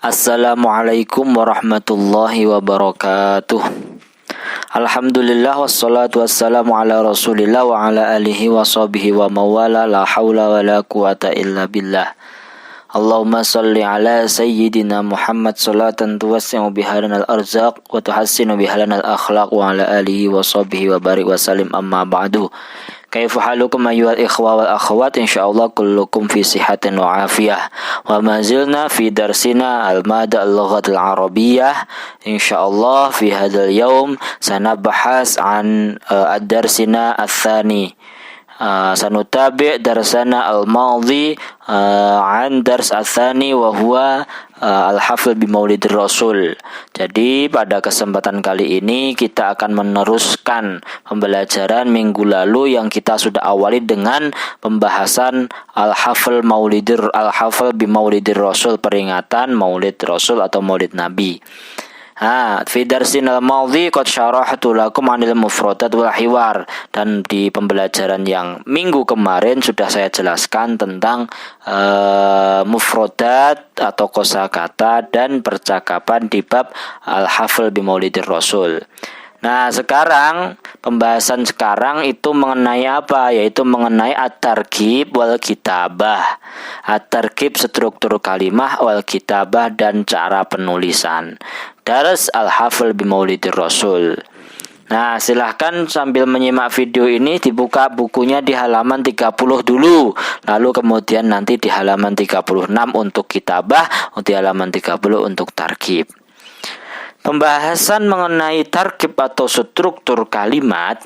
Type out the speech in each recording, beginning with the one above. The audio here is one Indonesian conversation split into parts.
Assalamualaikum warahmatullahi wabarakatuh. Alhamdulillah wassalatu wassalamu ala rasulillah wa ala alihi wa sahbihi wa mawala la hawla wa la quwata illa billah. Allahumma salli ala sayyidina Muhammad salatan tuwassi'u bihalanal arzaq wa tuhassinu bihalanal akhlaq wa ala alihi wa sahbihi wa barik wa salim amma ba'du. Kaifa halukum ayyuhal ikhwa wal akhwat, insyaallah kullukum fi sihatin wa afiyah. Wa ma zilna fi darsina al-mada al-lughat al-arabiyyah. Insyaallah fi hadzal yaum sanabahas an ad-darsina ats-tsani. Sanutabi' darsana al-madhi an dars ats-tsani wa huwa al-hafl bi Maulidir Rasul. Jadi pada kesempatan kali ini kita akan meneruskan pembelajaran minggu lalu yang kita sudah awali dengan pembahasan al-hafl bi Maulidir Rasul, peringatan Maulid Rasul atau Maulid Nabi. Fi darsin al-madhi qad syarahtu lakum 'anil mufradat wal hiwar, dan di pembelajaran yang minggu kemarin sudah saya jelaskan tentang mufradat atau kosakata dan percakapan di bab al-hafl bi Maulidir Rasul. Nah, sekarang pembahasan sekarang itu mengenai apa? Yaitu mengenai at-targhib wal kitabah. At-targhib struktur kalimah, wal kitabah dan cara penulisan. Dars al-hafl bi Maulidir Rasul. Nah, silahkan sambil menyimak video ini dibuka bukunya di halaman 30 dulu. Lalu kemudian nanti di halaman 36 untuk kitabah, di halaman 30 untuk targhib. Pembahasan mengenai targhib atau struktur kalimat,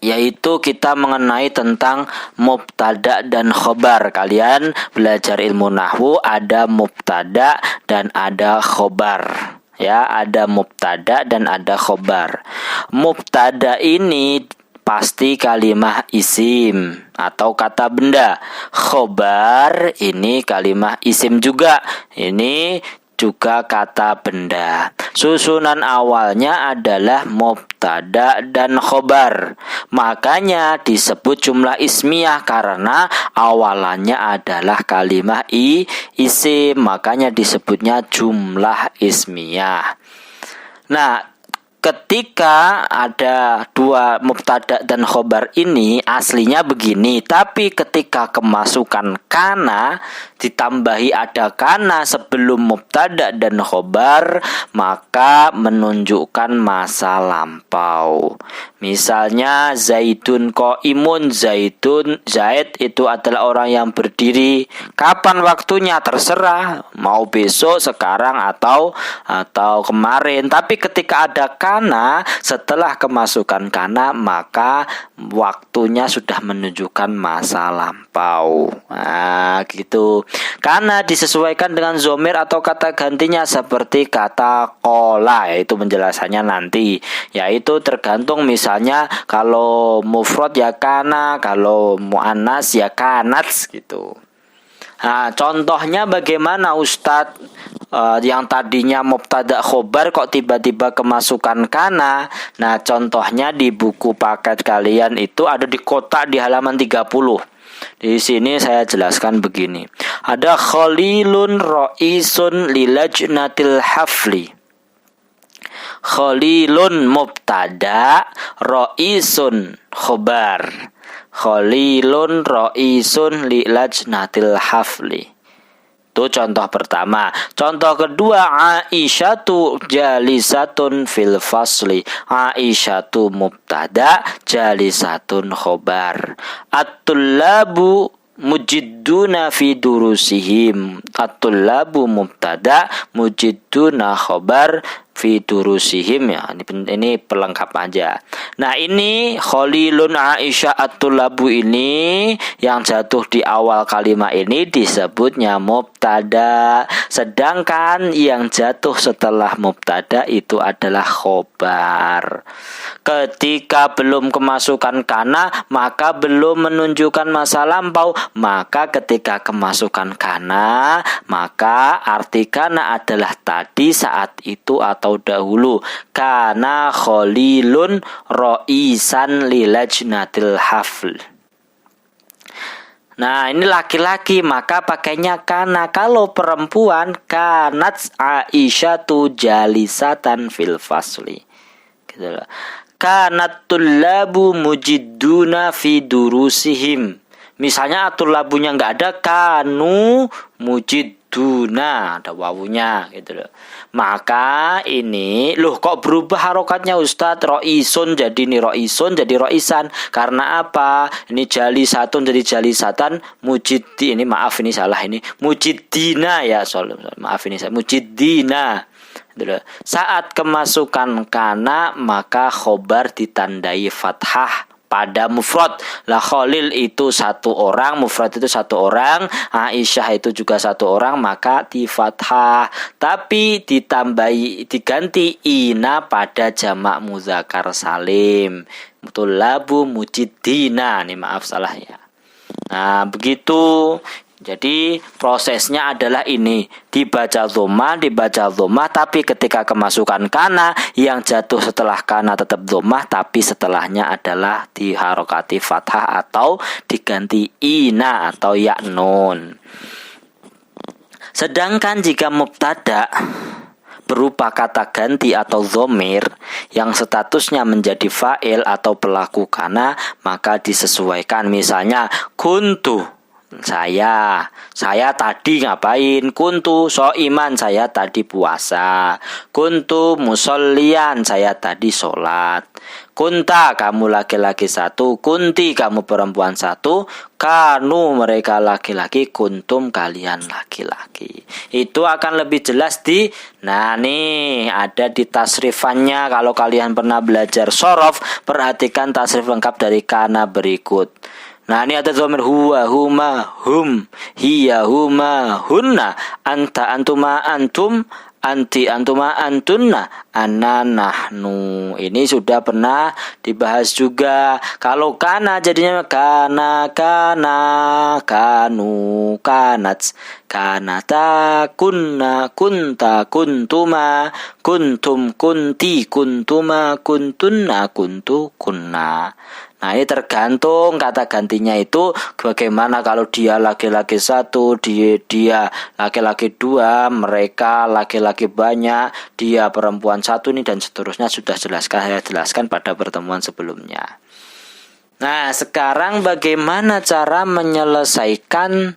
yaitu kita mengenai tentang mubtada dan khobar. Kalian belajar ilmu nahwu, ada mubtada dan ada khobar. Ya, ada mubtada dan ada khobar. Mubtada ini pasti kalimah isim atau kata benda. Khobar ini kalimah isim juga. Ini juga kata benda. Susunan awalnya adalah mubtada dan khobar. Makanya disebut jumlah ismiyah karena awalannya adalah kalimah isim. Makanya disebutnya jumlah ismiyah. Nah, ketika ada dua mubtada dan khobar ini aslinya begini, tapi ketika kemasukan kana ditambahi ada kana sebelum mubtada dan khobar, maka menunjukkan masa lampau. Misalnya Zaidun qaimun, Zaid itu adalah orang yang berdiri. Kapan waktunya? Terserah, mau besok, sekarang atau kemarin. Tapi ketika ada kana, setelah kemasukan kana, maka waktunya sudah menunjukkan masa lampau. Nah, gitu. Kana disesuaikan dengan zomir atau kata gantinya seperti kata kola, yaitu penjelasannya nanti. Yaitu tergantung, misalnya kalau mufrad ya kana, kalau muannas ya kanats gitu. Nah, contohnya bagaimana Ustadz? Yang tadinya mubtada khobar kok tiba-tiba kemasukan kana. Nah, contohnya di buku paket kalian itu ada di kotak di halaman 30. Di sini saya jelaskan begini. Ada Khalilun ra'isun lilajnatil hafli. Khalilun mubtada, ra'isun khobar. Khalilun ra'isun lilajnatil hafli. Itu contoh pertama. Contoh kedua, Aisyatu jalisatun fil fasli. Aisyatu mubtada, jalisatun khobar. At-tullabu mujidduna fi durusihim. At-tullabu mubtada, mujidduna khobar fi durusihim. Ya, ini pelengkap aja. Nah, ini Khalilun Aisyah at-tullabu ini yang jatuh di awal kalimat ini disebutnya mubtada. Sedangkan yang jatuh setelah mubtada itu adalah khobar. Ketika belum kemasukan kana, maka belum menunjukkan masa lampau. Maka ketika kemasukan kana, maka arti kana adalah tadi, saat itu atau dahulu. Kana Khalilun ra'isan lilajnatil hafl. Nah, ini laki-laki maka pakainya kana. Kalau perempuan kanat Aisyatu jalisatan fil fasli. Gitu loh. Kanat tullabu mujidduna fi durusihim. Misalnya tullabunya enggak ada, kanu mujidduna, ada wawunya gitu loh. Maka ini loh kok berubah harokatnya Ustadz, roisun jadi ini roisun jadi roisan, karena apa? Ini jalisatun jadi jalisatan, mujiddi, ini maaf ini salah, ini mujiddina ya, maaf ini saya mujiddina. Saat kemasukan kana maka khobar ditandai fathah pada mufrad. Lah Khalil itu satu orang, mufrad itu satu orang, Aisyah itu juga satu orang, maka di fathah. Tapi diganti ina pada jamak muzakkar salim. Tulabu mujiddina. Nih maaf salah ya. Nah, begitu. Jadi prosesnya adalah ini, dibaca dhammah, tapi ketika kemasukan kana yang jatuh setelah kana tetap dhammah, tapi setelahnya adalah diharokati fathah atau diganti ina atau ya nun. Sedangkan jika mubtada berupa kata ganti atau dhamir yang statusnya menjadi fa'il atau pelaku kana, maka disesuaikan. Misalnya kuntu, saya tadi ngapain? Kuntu soiman, saya tadi puasa. Kuntu musollian, saya tadi sholat. Kunta, kamu laki-laki satu. Kunti, kamu perempuan satu. Kanu, mereka laki-laki. Kuntum, kalian laki-laki. Itu akan lebih jelas nah nih ada di tasrifannya. Kalau kalian pernah belajar sorof, perhatikan tasrif lengkap dari kana berikut. Nah, ini ada dhamir huwa, huma, hum, hiya, huma, hunna, anta, antuma, antum, anti, antuma, antunna, ana, nahnu. Ini sudah pernah dibahas juga. Kalau kana jadinya kana, kanu, kanats, kanata, kunna, kunta, kuntuma, kuntum, kunti, kuntuma, kuntunna, kuntu, kunna. Nah, ini tergantung kata gantinya itu bagaimana. Kalau dia laki-laki satu, dia laki-laki dua, mereka laki-laki banyak, dia perempuan satu, ini dan seterusnya sudah saya jelaskan pada pertemuan sebelumnya. Nah, sekarang bagaimana cara menyelesaikan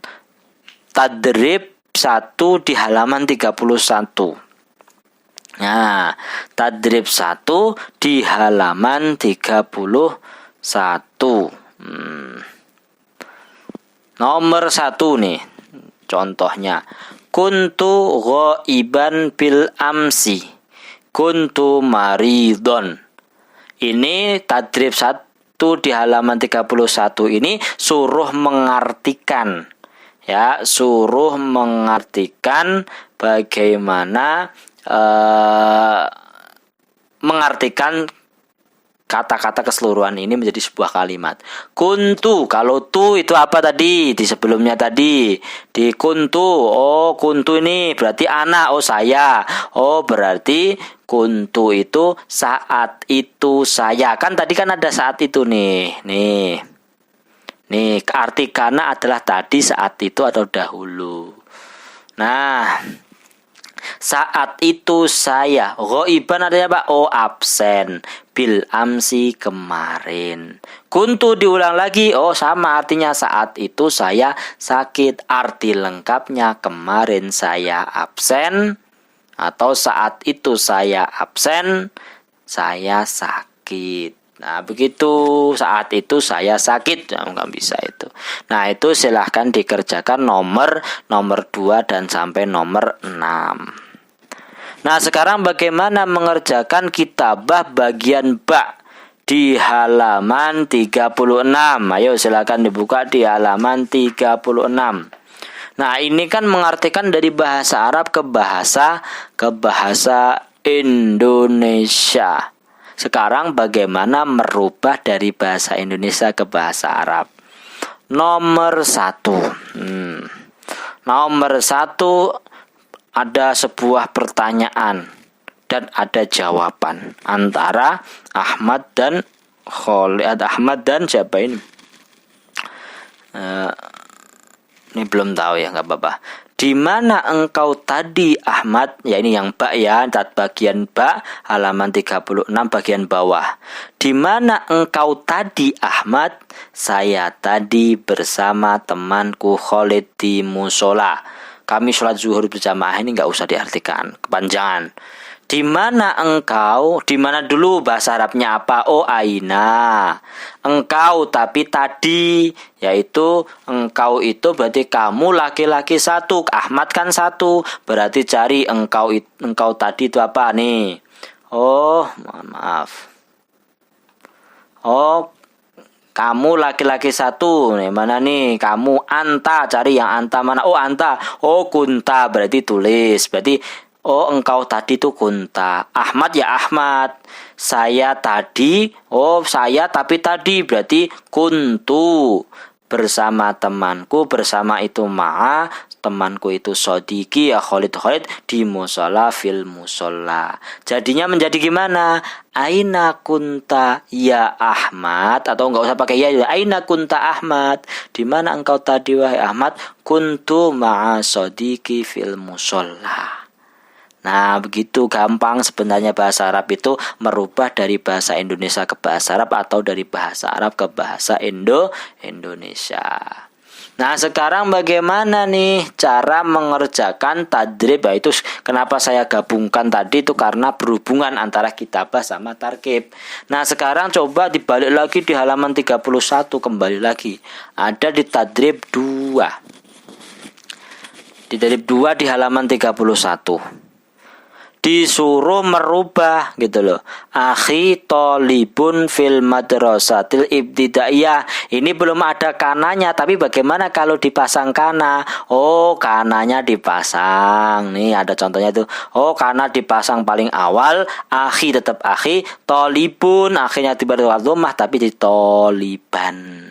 tadrib 1 di halaman 31. Nah, tadrib 1 di halaman 31. Nomor 1 nih contohnya, kuntu ghaiban bil amsi, kuntu maridon. Ini tadrib 1 di halaman 31 ini suruh mengartikan, ya, suruh mengartikan bagaimana mengartikan kata-kata keseluruhan ini menjadi sebuah kalimat. Kuntu, kalau tu itu apa tadi? Di sebelumnya tadi di kuntu. Oh, kuntu ini berarti anak. Oh, saya. Oh, berarti kuntu itu saat itu saya. Kan tadi kan ada saat itu nih. Nih, arti kana adalah tadi, saat itu atau dahulu. Nah, saat itu saya. Ghaiban artinya apa? Oh, absen. Bil amsi, kemarin. Kuntu diulang lagi. Oh, sama artinya, saat itu saya sakit. Arti lengkapnya kemarin saya absen, atau saat itu saya absen, saya sakit. Nah, begitu, saat itu saya sakit. Nggak bisa itu. Nah, itu silahkan dikerjakan nomor 2 dan sampai nomor 6. Nah, sekarang bagaimana mengerjakan kitabah bagian ba di halaman 36. Ayo silakan dibuka di halaman 36. Nah, ini kan mengartikan dari bahasa Arab ke bahasa Indonesia. Sekarang bagaimana merubah dari bahasa Indonesia ke bahasa Arab? Nomor 1. Nomor 1, ada sebuah pertanyaan dan ada jawaban antara Ahmad dan Khalid. Ahmad dan siapa ini? Ini belum tahu ya, nggak apa-apa. Di mana engkau tadi Ahmad, ya ini yang ba ya, bagian ba halaman 36 bagian bawah. Di mana engkau tadi Ahmad? Saya tadi bersama temanku Khalid di musola. Kami sholat zuhur berjamaah, ini nggak usah diartikan, kepanjangan. Di mana engkau? Di mana dulu bahasa Arabnya apa? Oh, aina. Engkau tapi tadi, yaitu engkau itu berarti kamu laki-laki satu, Ahmad kan satu. Berarti cari engkau tadi itu apa nih? Oh, mohon maaf. Oh, kamu laki-laki satu. Nih, mana nih? Kamu anta, cari yang anta mana? Oh, anta. Oh, kunta berarti tulis. Berarti oh, engkau tadi itu kunta. Ahmad ya Ahmad. Saya tadi. Oh, saya tapi tadi. Berarti kuntu. Bersama temanku. Bersama itu ma'a. Temanku itu sodiki ya Khalid di musola fil musola. Jadinya menjadi gimana? Aina kunta ya Ahmad. Atau enggak usah pakai ya. Aina kunta Ahmad. Di mana engkau tadi wahai Ahmad? Kuntu ma'a sodiki fil musola. Nah, begitu gampang sebenarnya bahasa Arab itu merubah dari bahasa Indonesia ke bahasa Arab atau dari bahasa Arab ke bahasa Indonesia. Nah, sekarang bagaimana nih cara mengerjakan tadrib? Itu kenapa saya gabungkan tadi itu karena berhubungan antara kitabah sama tarkib. Nah, sekarang coba dibalik lagi di halaman 31, kembali lagi. Ada di tadrib 2. Di tadrib 2 di halaman 31. Disuruh merubah gitu loh. Akhi tolibun fil madrasatil ibtidaiyah. Ini belum ada kananya, tapi bagaimana kalau dipasang kana? Oh, kananya dipasang. Nih ada contohnya tuh. Oh, kana dipasang paling awal, akhi tetap akhi, tolibun akhirnya tiba-tiba dhammah tapi di toliban.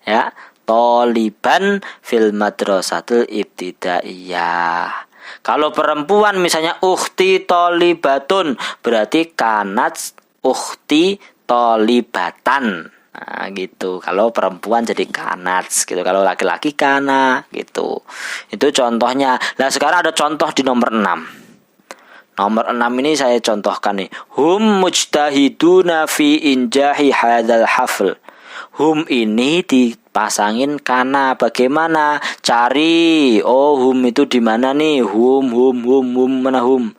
Ya, toliban fil madrasatil ibtidaiyah. Kalau perempuan misalnya ukhti tolibatun, berarti kanat ukhti tolibatan. Nah, gitu. Kalau perempuan jadi kanat gitu. Kalau laki-laki kana gitu. Itu contohnya. Nah, sekarang ada contoh di nomor 6. Nomor 6 ini saya contohkan nih. Hum mujtahiduna fi injahi hadzal hafl. Hum ini dipasangin kana. Bagaimana? Cari. Oh, hum itu di mana nih? Hum mana hum?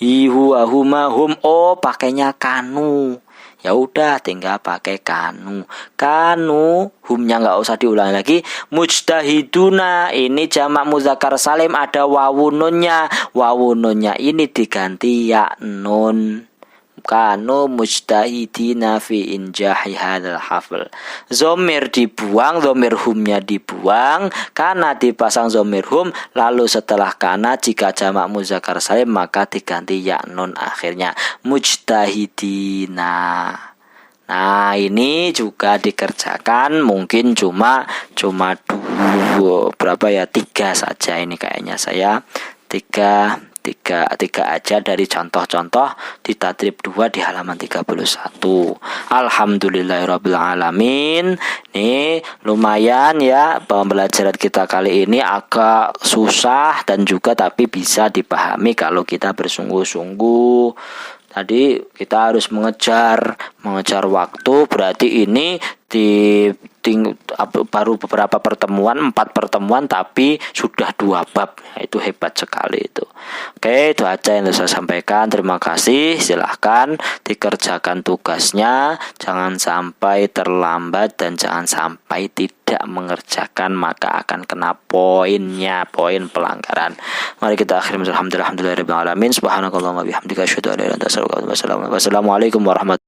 Huwa huma hum. Oh, pakainya kanu. Ya udah, tinggal pakai kanu. Kanu, humnya nggak usah diulangi lagi. Mujtahiduna ini jamak muzakkar salim, ada wawununnya. Wawununnya ini diganti ya nun. Kanu mujtahidina fi injahi hadzal hafl. Dhamir dibuang, dhamir humnya dibuang, kana dipasang dhamir hum, lalu setelah kana jika jamak muzakkar salim maka diganti ya nun akhirnya. Mujtahidina. Nah, ini juga dikerjakan mungkin cuma 2 berapa ya? 3 saja ini kayaknya saya. 3 aja dari contoh-contoh di tadrib 2 di halaman 31. Alhamdulillahirabbil alamin. Nih lumayan ya pembelajaran kita kali ini agak susah dan juga tapi bisa dipahami kalau kita bersungguh-sungguh. Tadi kita harus mengejar waktu, berarti ini baru beberapa pertemuan, 4 pertemuan tapi sudah 2 bab. Itu hebat sekali itu. Oke, itu aja yang saya sampaikan. Terima kasih. Silahkan dikerjakan tugasnya. Jangan sampai terlambat dan jangan sampai tidak mengerjakan, maka akan kena poinnya, poin pelanggaran. Mari kita akhiri. Alhamdulillahirabbil alamin. Subhanakallahumma bihamdika asyhadu an la ilaha illa anta astaghfiruka wa atubu ilaik. Wassalamualaikum warahmatullahi wabarakatuh.